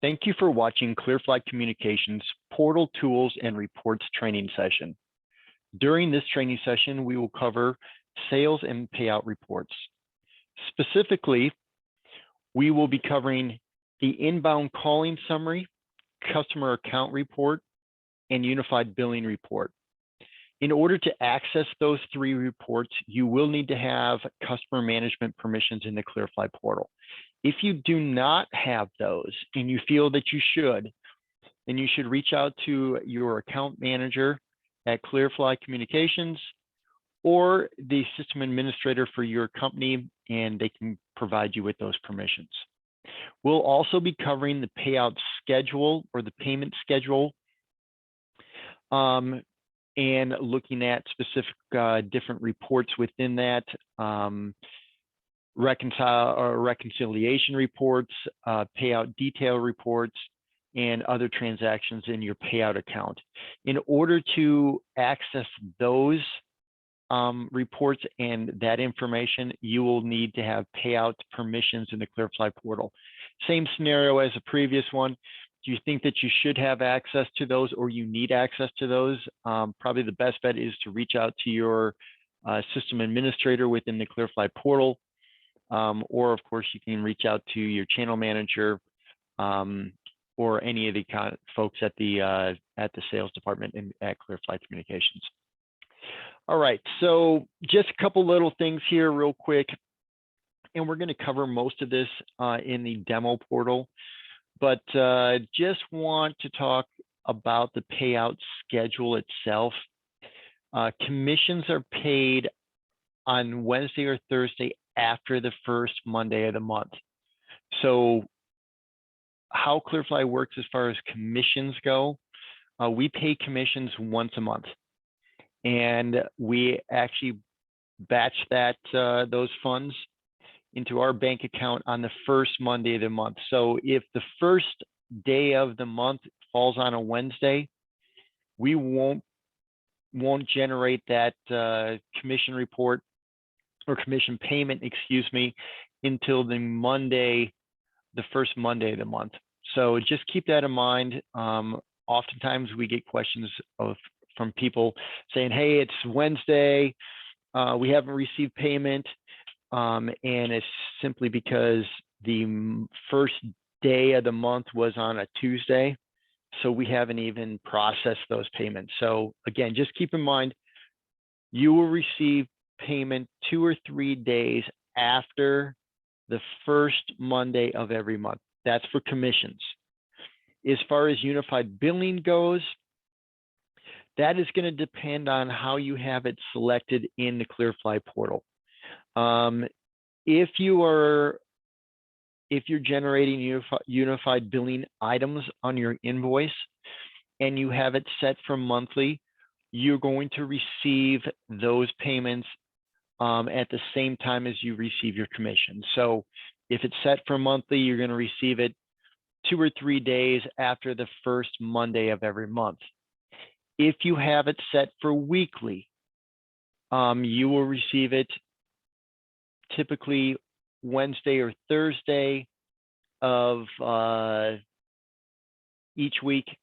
Thank you for watching Clearfly Communications Portal Tools and Reports training session. During this training session, we will cover sales and payout reports. Specifically, we will be covering the inbound calling summary, customer account report, and unified billing report. In order to access those three reports, you will need to have customer management permissions in the Clearfly portal. If you do not have those and you feel that you should, then you should reach out to your account manager at Clearfly Communications or the system administrator for your company, and they can provide you with those permissions. We'll also be covering the payout schedule or the payment schedule and looking at specific different reports within that. Reconcile or reconciliation reports, payout detail reports, and other transactions in your payout account. In order to access those reports and that information, you will need to have payout permissions in the Clearfly portal. Same scenario as the previous one. Do you think that you should have access to those or you need access to those? Probably the best bet is to reach out to your system administrator within the Clearfly portal. Or of course, you can reach out to your channel manager or any of the folks at the sales department at Clearfly Communications. All right, so just a couple little things here real quick, and we're going to cover most of this in the demo portal, but just want to talk about the payout schedule itself. Commissions are paid on Wednesday or Thursday after the first Monday of the month. So how Clearfly works as far as commissions go, we pay commissions once a month, and we actually batch those funds into our bank account on the first Monday of the month. So if the first day of the month falls on a Wednesday, we won't generate that commission report or commission payment, excuse me, until the first Monday of the month. So just keep that in mind. Oftentimes we get questions from people saying, hey, it's Wednesday, we haven't received payment, and it's simply because the first day of the month was on a Tuesday, so we haven't even processed those payments. So again, just keep in mind, you will receive payment 2 or 3 days after the first Monday of every month. That's for commissions. As far as unified billing goes, that is going to depend on how you have it selected in the Clearfly portal. If you're generating unified billing items on your invoice and you have it set for monthly, you're going to receive those payments at the same time as you receive your commission. So if it's set for monthly, you're going to receive it 2 or 3 days after the first Monday of every month. If you have it set for weekly, you will receive it typically Wednesday or Thursday of each week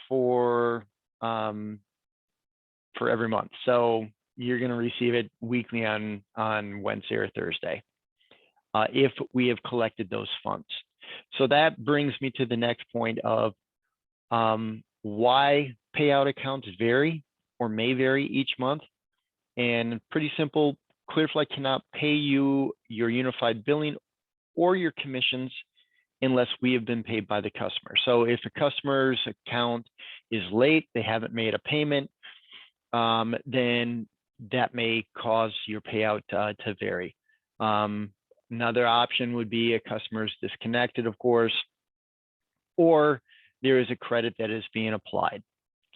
for every month. So you're going to receive it weekly on Wednesday or Thursday if we have collected those funds. So that brings me to the next point of why payout accounts vary or may vary each month. And pretty simple, Clearfly cannot pay you your unified billing or your commissions unless we have been paid by the customer. So if a customer's account is late, they haven't made a payment, then that may cause your payout to vary. Another option would be a customer's disconnected, of course, or there is a credit that is being applied.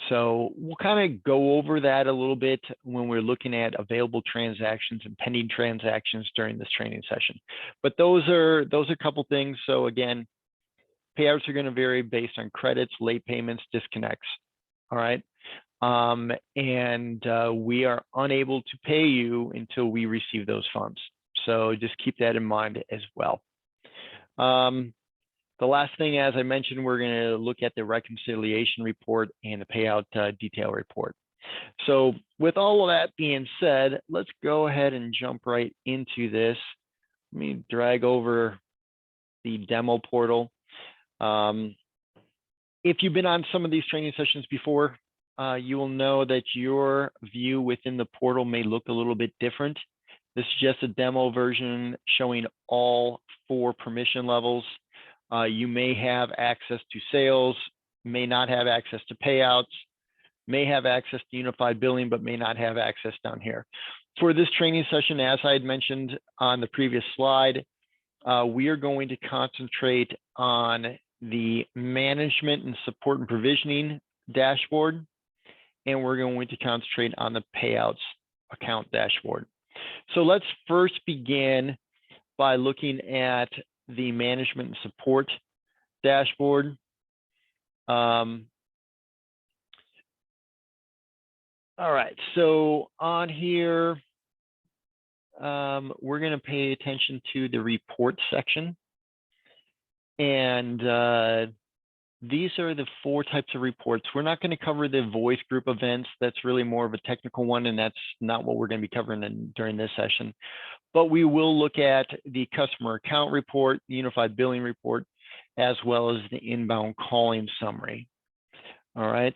So we'll kind of go over that a little bit when we're looking at available transactions and pending transactions during this training session. But those are a couple things. So again, payouts are going to vary based on credits, late payments, disconnects. All right. We are unable to pay you until we receive those funds. So just keep that in mind as well. The last thing, as I mentioned, we're going to look at the reconciliation report and the payout detail report. So with all of that being said, let's go ahead and jump right into this. Let me drag over the demo portal. If you've been on some of these training sessions before, you will know that your view within the portal may look a little bit different. This is just a demo version showing all 4 permission levels. You may have access to sales, may not have access to payouts, may have access to unified billing, but may not have access down here. For this training session, as I had mentioned on the previous slide, we are going to concentrate on the management and support and provisioning dashboard, and we're going to concentrate on the payouts account dashboard. So let's first begin by looking at the management and support dashboard. All right, so on here, we're going to pay attention to the report section. And these are the 4 types of reports. We're not going to cover the voice group events. That's really more of a technical one, and that's not what we're going to be covering during this session. But we will look at the customer account report, the unified billing report, as well as the inbound calling summary. All right.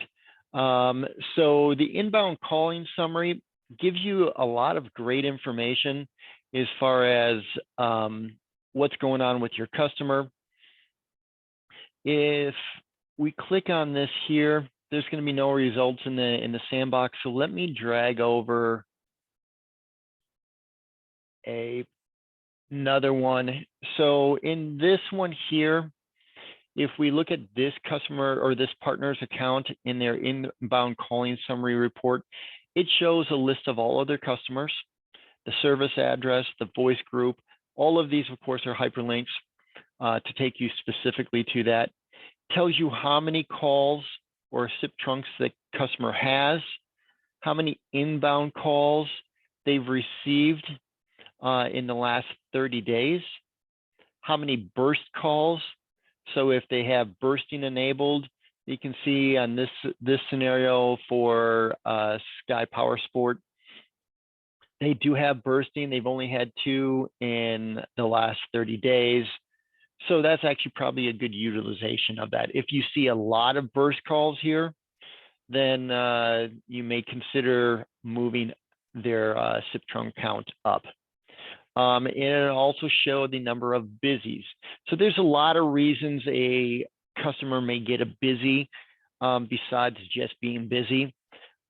So the inbound calling summary gives you a lot of great information as far as what's going on with your customer. If we click on this here, there's going to be no results in the sandbox. So let me drag over another one. So in this one here, if we look at this customer or this partner's account in their inbound calling summary report, it shows a list of all of their customers, the service address, the voice group. All of these, of course, are hyperlinks to take you specifically to that. Tells you how many calls or SIP trunks the customer has, how many inbound calls they've received in the last 30 days, how many burst calls. So if they have bursting enabled, you can see on this scenario for Sky Power Sport, they do have bursting. They've only had 2 in the last 30 days. So that's actually probably a good utilization of that. If you see a lot of burst calls here, then you may consider moving their SIP trunk count up. And it also showed the number of busies. So there's a lot of reasons a customer may get a busy besides just being busy.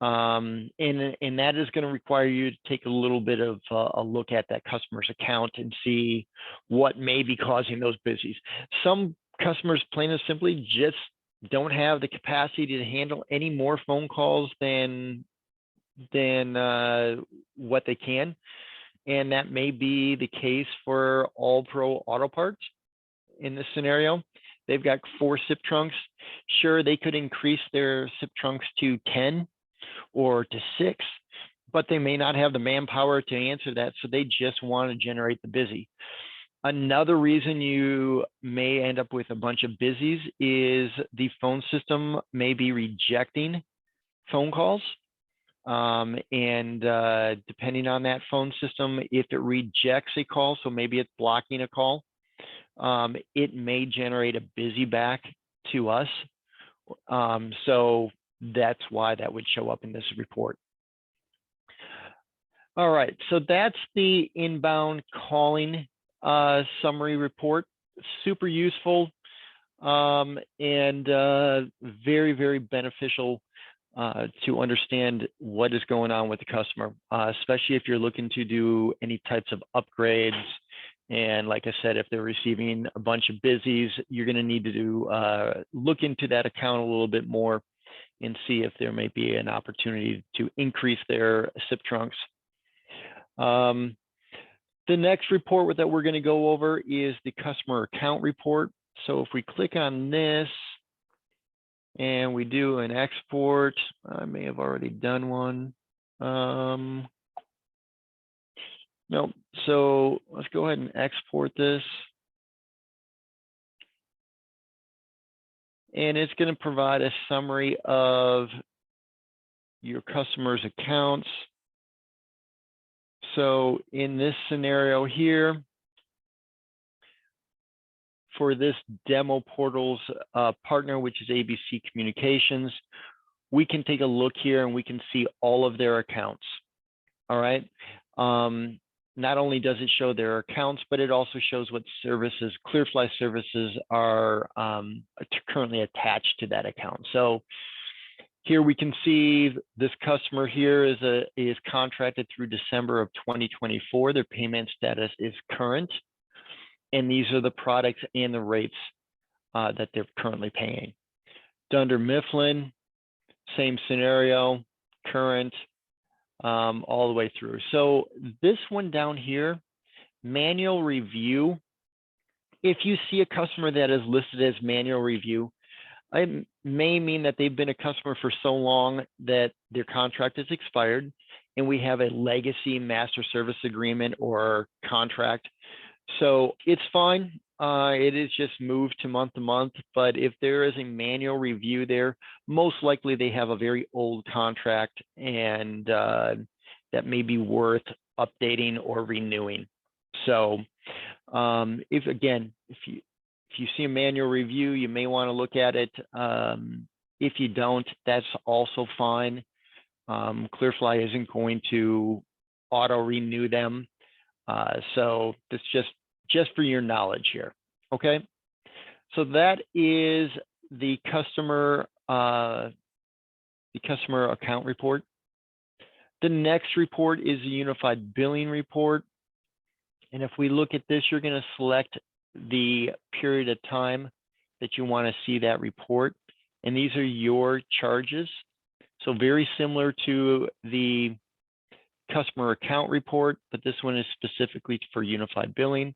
And that is going to require you to take a little bit of a look at that customer's account and see what may be causing those busies. Some customers, plain and simply, just don't have the capacity to handle any more phone calls than what they can. And that may be the case for All Pro Auto Parts in this scenario. They've got 4 SIP trunks. Sure, they could increase their SIP trunks to 10 or to 6, but they may not have the manpower to answer that, so they just want to generate the busy. Another reason you may end up with a bunch of busies is the phone system may be rejecting phone calls. Depending on that phone system, if it rejects a call, so maybe it's blocking a call, it may generate a busy back to us. So that's why that would show up in this report. All right, so that's the inbound calling summary report. Super useful and very, very beneficial to understand what is going on with the customer, especially if you're looking to do any types of upgrades. And like I said, if they're receiving a bunch of busies, you're going to need to look into that account a little bit more and see if there may be an opportunity to increase their SIP trunks. The next report that we're going to go over is the customer account report. So if we click on this and we do an export, I may have already done one. No, so let's go ahead and export this. and it's going to provide a summary of your customers' accounts. So in this scenario here, for this demo portal's partner, which is ABC Communications, we can take a look here and we can see all of their accounts. All right. Not only does it show their accounts, but it also shows what services, Clearfly services, are currently attached to that account. So here we can see this customer here is contracted through December of 2024. Their payment status is current, and these are the products and the rates that they're currently paying. Dunder Mifflin, same scenario, current, all the way through. So this one down here, manual review. If you see a customer that is listed as manual review, it may mean that they've been a customer for so long that their contract is expired, and we have a legacy master service agreement or contract. So it's fine. It is just moved to month, but if there is a manual review there, most likely they have a very old contract, and that may be worth updating or renewing. So if you see a manual review, you may want to look at it. If you don't, that's also fine. Clearfly isn't going to auto renew them. So that's just for your knowledge here. Okay. So that is the customer account report. The next report is the unified billing report. And if we look at this, you're going to select the period of time that you want to see that report. And these are your charges. So very similar to the customer account report, but this one is specifically for unified billing.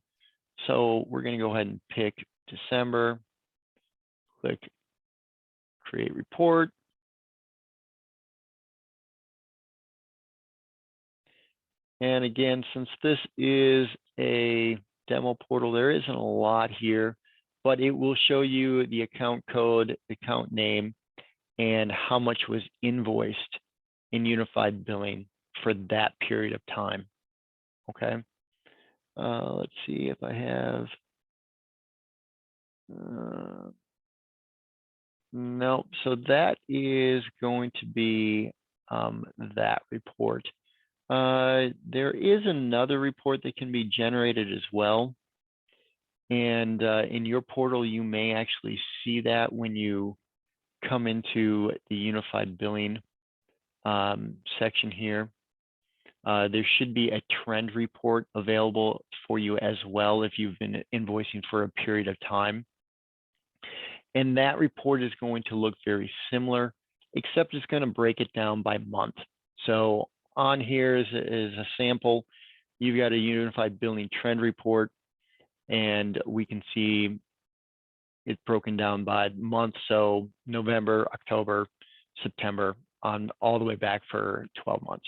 So we're going to go ahead and pick December, click create report. And again, since this is a demo portal, there isn't a lot here, but it will show you the account code, account name, and how much was invoiced in unified billing for that period of time. Okay. Let's see if I have. Nope. So that is going to be that report. There is another report that can be generated as well. And in your portal, you may actually see that when you come into the unified billing section here. There should be a trend report available for you as well if you've been invoicing for a period of time. And that report is going to look very similar, except it's going to break it down by month. So on here is a sample. You've got a unified billing trend report, and we can see it's broken down by month. So November, October, September, on all the way back for 12 months.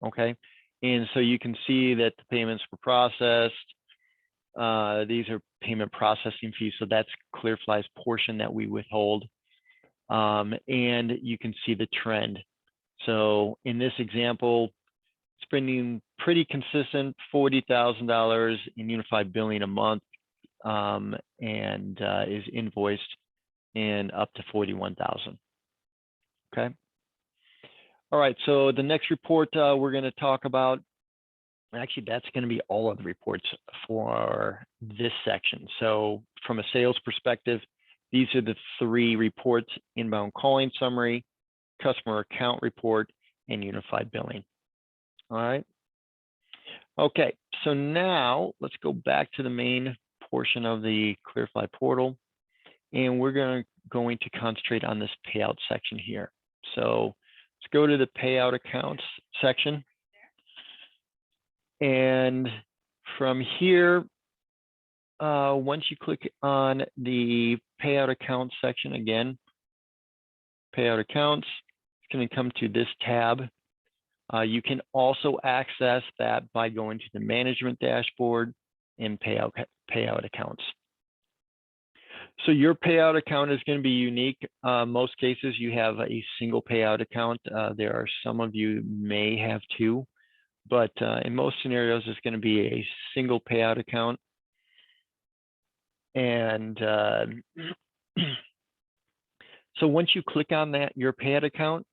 Okay. And so you can see that the payments were processed. These are payment processing fees. So that's Clearfly's portion that we withhold. And you can see the trend. So in this example, spending pretty consistent $40,000 in unified billing a month, and is invoiced in up to $41,000. Okay. All right. So the next report we're going to talk about, actually, that's going to be all of the reports for this section. So from a sales perspective, these are the three reports: inbound calling summary, customer account report, and unified billing. All right. Okay. So now let's go back to the main portion of the Clearfly portal, and we're going to concentrate on this payout section here. So let's go to the payout accounts section. And from here, once you click on the payout account section again, payout accounts, it's going to come to this tab. You can also access that by going to the management dashboard and payout accounts. So your payout account is going to be unique. Most cases you have a single payout account. There are some of you may have two, but in most scenarios it's going to be a single payout account. And so once you click on that, your payout account,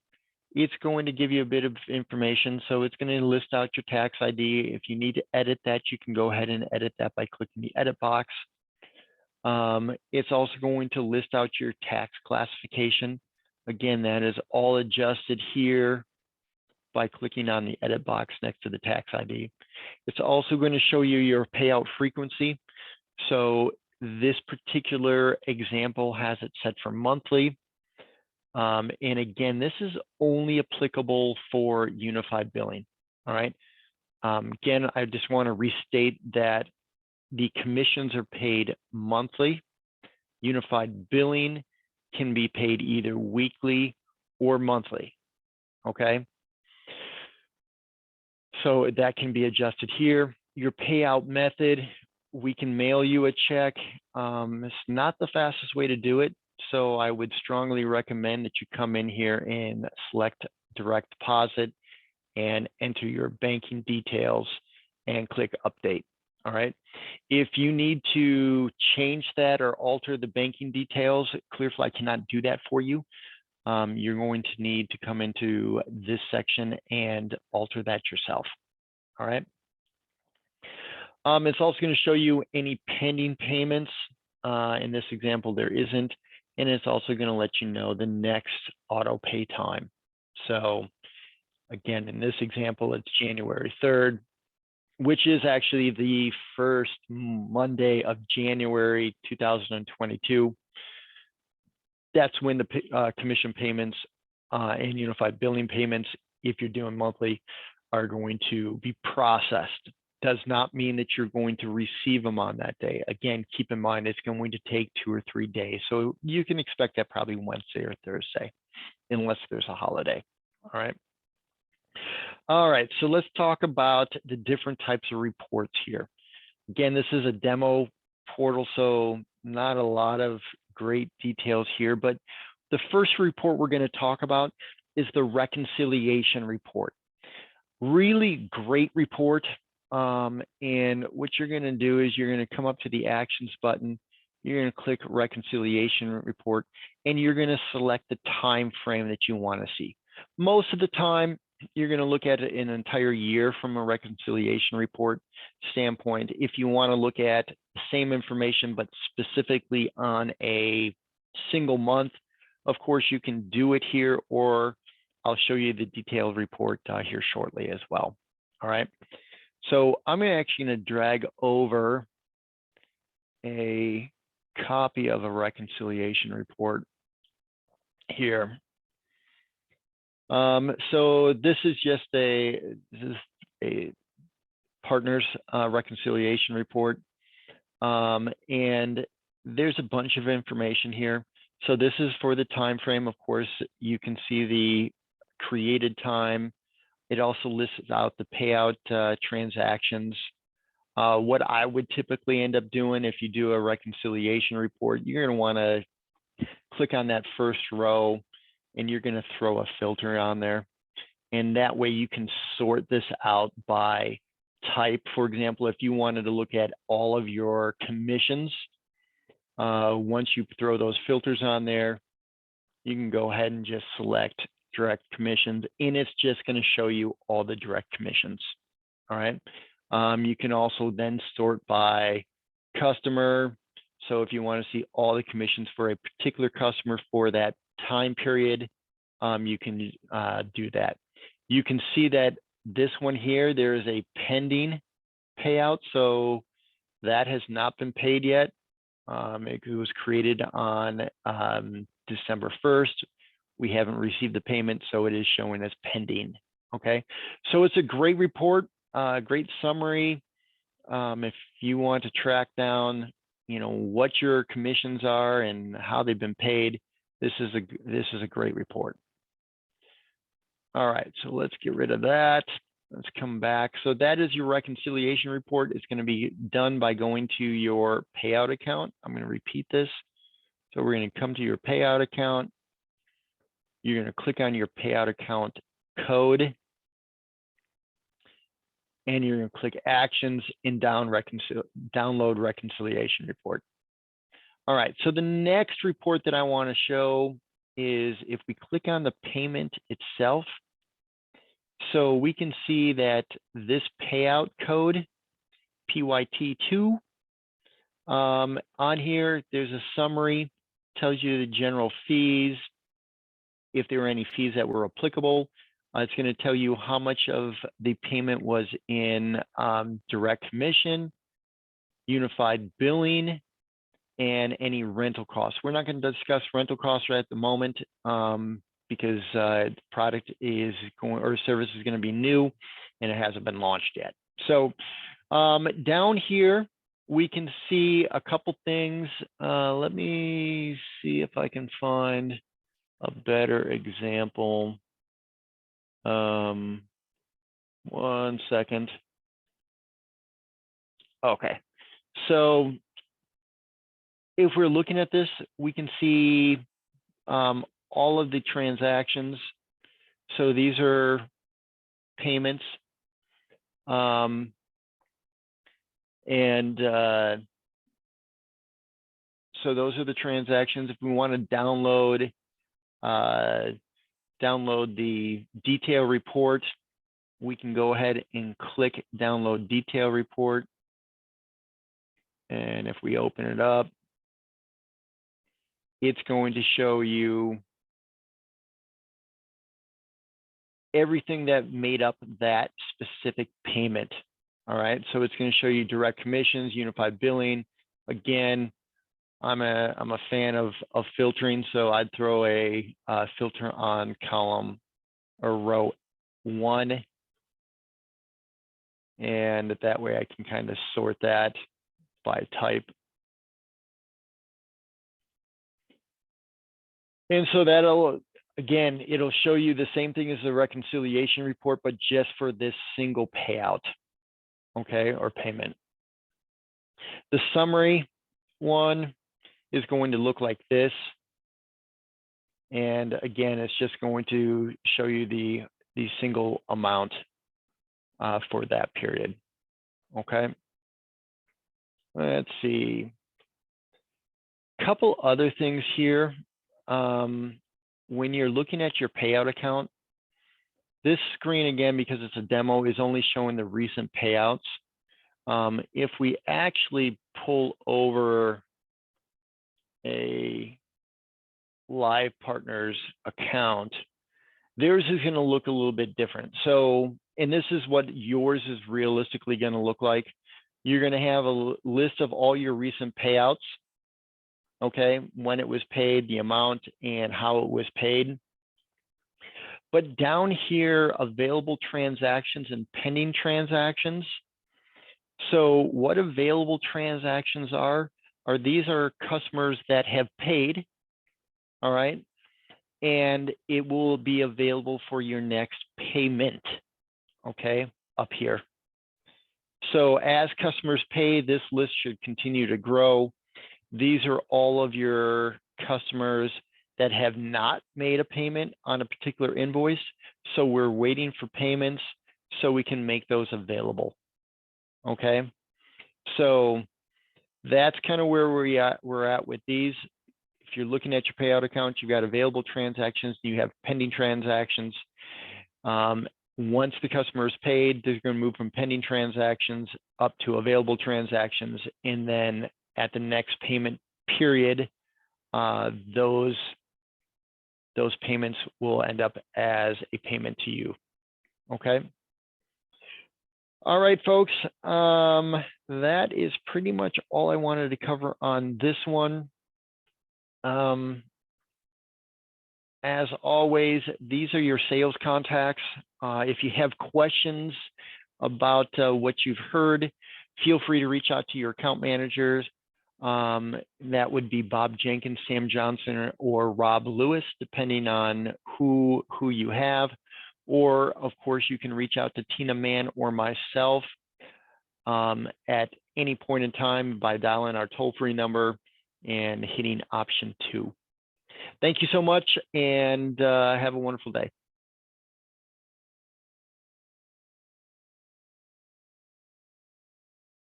it's going to give you a bit of information. So it's going to list out your tax ID. If you need to edit that, you can go ahead and edit that by clicking the edit box. It's also going to list out your tax classification. Again, that is all adjusted here by clicking on the edit box next to the tax ID. It's also going to show you your payout frequency. So this particular example has it set for monthly. And again, this is only applicable for unified billing. All right. Again, I just want to restate that the commissions are paid monthly. Unified billing can be paid either weekly or monthly. Okay. So that can be adjusted here. Your payout method, we can mail you a check. It's not the fastest way to do it. So I would strongly recommend that you come in here and select direct deposit and enter your banking details and click update. All right. If you need to change that or alter the banking details, Clearfly cannot do that for you. You're going to need to come into this section and alter that yourself. All right. It's also going to show you any pending payments. In this example, there isn't. And it's also going to let you know the next auto pay time. So again, in this example, it's January 3rd, which is actually the first Monday of January 2022. That's when the commission payments and unified billing payments, if you're doing monthly, are going to be processed. Does not mean that you're going to receive them on that day. Again, keep in mind, it's going to take 2 or 3 days. So you can expect that probably Wednesday or Thursday, unless there's a holiday. All right. All right, so let's talk about the different types of reports here. Again, this is a demo portal, so not a lot of great details here, but the first report we're going to talk about is the reconciliation report. Really great report. And what you're going to do is you're going to come up to the actions button. You're going to click reconciliation report, and you're going to select the time frame that you want to see. Most of the time, you're going to look at an entire year from a reconciliation report standpoint. If you want to look at the same information, but specifically on a single month, of course, you can do it here, or I'll show you the detailed report here shortly as well. All right. So I'm actually going to drag over a copy of a reconciliation report here. So this is just a partners reconciliation report, and there's a bunch of information here. So this is for the time frame. Of course, you can see the created time. It also lists out the payout transactions. What I would typically end up doing if you do a reconciliation report, you're going to want to click on that first row, and you're going to throw a filter on there. And that way you can sort this out by type. For example, if you wanted to look at all of your commissions, once you throw those filters on there, you can go ahead and just select direct commissions, and it's just going to show you all the direct commissions. All right. You can also then sort by customer. So if you want to see all the commissions for a particular customer for that time period, you can do that. You can see that this one here, there is a pending payout. So that has not been paid yet. It was created on December 1st. We haven't received the payment, so it is showing as pending. Okay, so it's a great report, great summary. If you want to track down, what your commissions are and how they've been paid, this is a great report. All right, so let's get rid of that. Let's come back. So that is your reconciliation report. It's going to be done by going to your payout account. I'm going to repeat this. So we're going to come to your payout account. You're going to click on your payout account code, and you're going to click Actions and download reconciliation report. All right, so the next report that I want to show is if we click on the payment itself. So we can see that this payout code, PYT2, on here, there's a summary, tells you the general fees, if there were any fees that were applicable. It's going to tell you how much of the payment was in direct commission, unified billing, and any rental costs. We're not going to discuss rental costs right at the moment because the product is going, or service is going to be new and it hasn't been launched yet. So down here, we can see a couple things. Let me see if I can find a better example. 1 second. Okay, so if we're looking at this, we can see all of the transactions. So these are payments. So those are the transactions. If we want to download the detail report, we can go ahead and click download detail report. And if we open it up, it's going to show you everything that made up that specific payment. All right, so it's going to show you direct commissions, unified billing. Again, I'm a fan of filtering, so I'd throw a filter on column or row 1, and that way I can kind of sort that by type. And so that'll, again, it'll show you the same thing as the reconciliation report, but just for this single payout, okay, or payment. The summary one is going to look like this. And again, it's just going to show you the single amount for that period, okay? Let's see. A couple other things here. When you're looking at your payout account, this screen, again, because it's a demo, is only showing the recent payouts. If we actually pull over a live partner's account, theirs is going to look a little bit different. So, and this is what yours is realistically going to look like. You're going to have a list of all your recent payouts, okay, when it was paid, the amount, and how it was paid. But down here, available transactions and pending transactions. So what available transactions are these are customers that have paid, all right, and it will be available for your next payment, okay, up here. So as customers pay, this list should continue to grow. These are all of your customers that have not made a payment on a particular invoice. So we're waiting for payments so we can make those available. Okay. So that's kind of where we're at with these. If you're looking at your payout account, you've got available transactions, you have pending transactions. Once the customer is paid, they're going to move from pending transactions up to available transactions. And then at the next payment period, those payments will end up as a payment to you. Okay. All right, folks. That is pretty much all I wanted to cover on this one. As always, these are your sales contacts. If you have questions about what you've heard, feel free to reach out to your account managers. That would be Bob Jenkins, Sam Johnson, or Rob Lewis, depending on who you have. Or, of course, you can reach out to Tina Mann or myself at any point in time by dialing our toll-free number and hitting option 2. Thank you so much, and have a wonderful day.